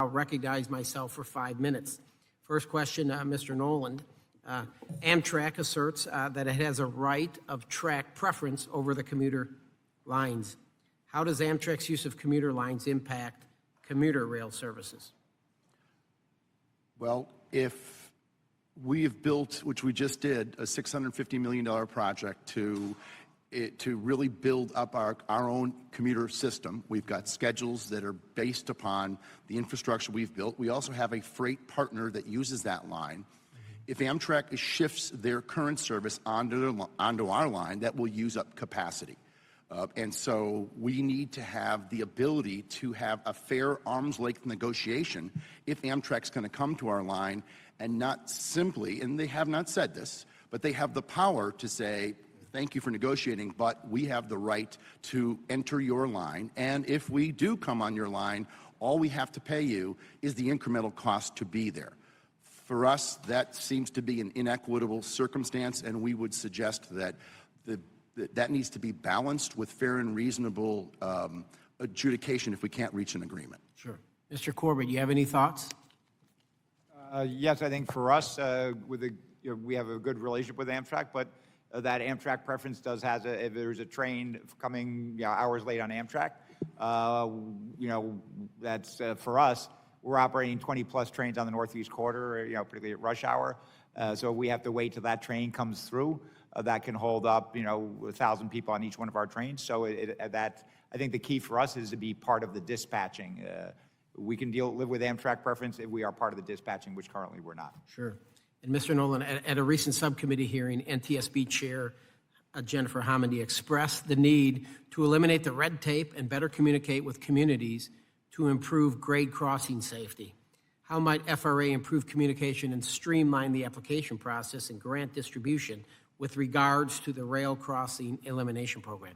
I'll recognize myself for 5 minutes. First question, Mr. Noland. Amtrak asserts that it has a right of track preference over the commuter lines. How does Amtrak's use of commuter lines impact commuter rail services? Well, if we've built, which we just did, a $650 million project to really build up our own commuter system. We've got schedules that are based upon the infrastructure we've built. We also have a freight partner that uses that line. If Amtrak shifts their current service onto our line, that will use up capacity. And so we need to have the ability to have a fair arm's length negotiation if Amtrak's going to come to our line and not simply, and they have not said this, but they have the power to say, thank you for negotiating, but we have the right to enter your line. And if we do come on your line, all we have to pay you is the incremental cost to be there. For us, that seems to be an inequitable circumstance, and we would suggest that that needs to be balanced with fair and reasonable adjudication if we can't reach an agreement. Sure. Mr. Corbett, you have any thoughts? Yes, I think for us, we have a good relationship with Amtrak, but that Amtrak preference does has if there's a train coming hours late on Amtrak, that's for us. We're operating 20+ trains on the Northeast Corridor, particularly at rush hour. So we have to wait till that train comes through. That can hold up, 1,000 people on each one of our trains. So I think the key for us is to be part of the dispatching. We can live with Amtrak preference if we are part of the dispatching, which currently we're not. Sure. And Mr. Nolan, at a recent subcommittee hearing, NTSB Chair Jennifer Homendy expressed the need to eliminate the red tape and better communicate with communities to improve grade crossing safety. How might FRA improve communication and streamline the application process and grant distribution with regards to the rail crossing elimination program?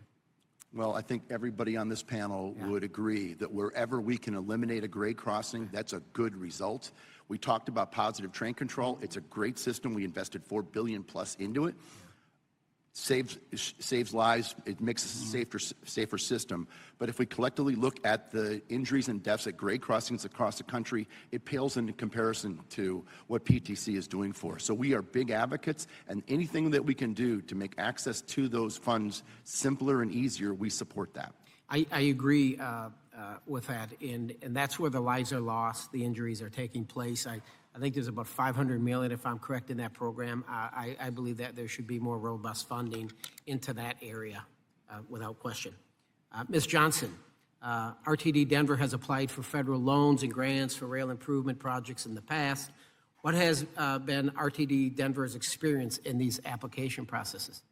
Well, I think everybody on this panel would agree that wherever we can eliminate a grade crossing, that's a good result. We talked about positive train control. It's a great system. We invested $4 billion plus into it. Saves lives. It makes us a safer system. But if we collectively look at the injuries and deaths at grade crossings across the country, it pales into comparison to what PTC is doing for us. So we are big advocates, and anything that we can do to make access to those funds simpler and easier, we support that. I agree with that, and that's where the lives are lost, the injuries are taking place. I think there's about $500 million, if I'm correct, in that program. I believe that there should be more robust funding into that area, without question. Ms. Johnson, RTD Denver has applied for federal loans and grants for rail improvement projects in the past. What has been RTD Denver's experience in these application processes?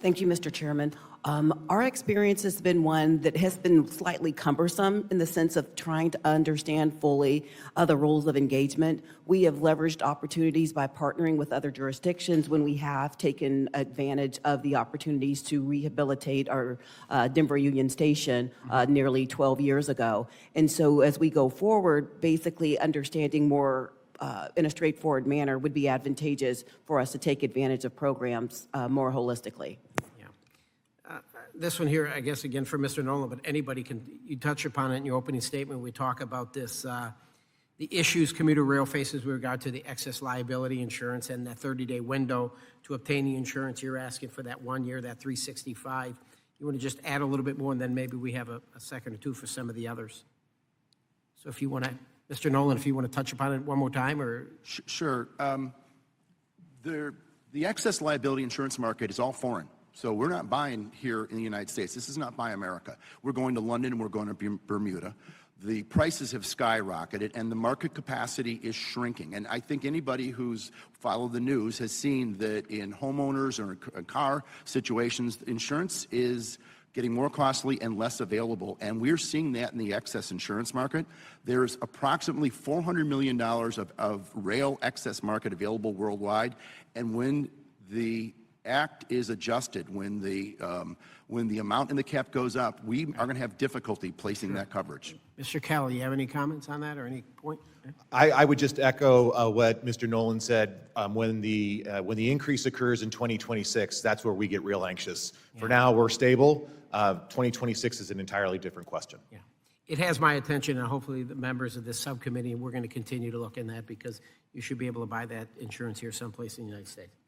Thank you, Mr. Chairman. Our experience has been one that has been slightly cumbersome in the sense of trying to understand fully the rules of engagement. We have leveraged opportunities by partnering with other jurisdictions when we have taken advantage of the opportunities to rehabilitate our Denver Union Station nearly 12 years ago. And so as we go forward, basically understanding more in a straightforward manner would be advantageous for us to take advantage of programs more holistically. This one here, I guess, again, for Mr. Nolan, but anybody can, you touch upon it in your opening statement. We talk about this, the issues commuter rail faces with regard to the excess liability insurance and that 30-day window to obtain the insurance. You're asking for that 1 year, that 365. You want to just add a little bit more, and then maybe we have a second or two for some of the others. So if you want to, Mr. Nolan, if you want to touch upon it one more time, or? Sure. The excess liability insurance market is all foreign. So we're not buying here in the United States. This is not Buy America. We're going to London and we're going to Bermuda. The prices have skyrocketed and the market capacity is shrinking. And I think anybody who's followed the news has seen that in homeowners or car situations, insurance is getting more costly and less available. And we're seeing that in the excess insurance market. There's approximately $400 million of rail excess market available worldwide. And when the Act is adjusted, when the amount in the cap goes up, we are going to have difficulty placing that coverage. Mr. Kelly, you have any comments on that or any point? I would just echo what Mr. Nolan said. When the increase occurs in 2026, that's where we get real anxious. For now, we're stable. 2026 is an entirely different question. Yeah. it has my attention, and hopefully the members of this subcommittee, we're going to continue to look in that because you should be able to buy that insurance here someplace in the United States.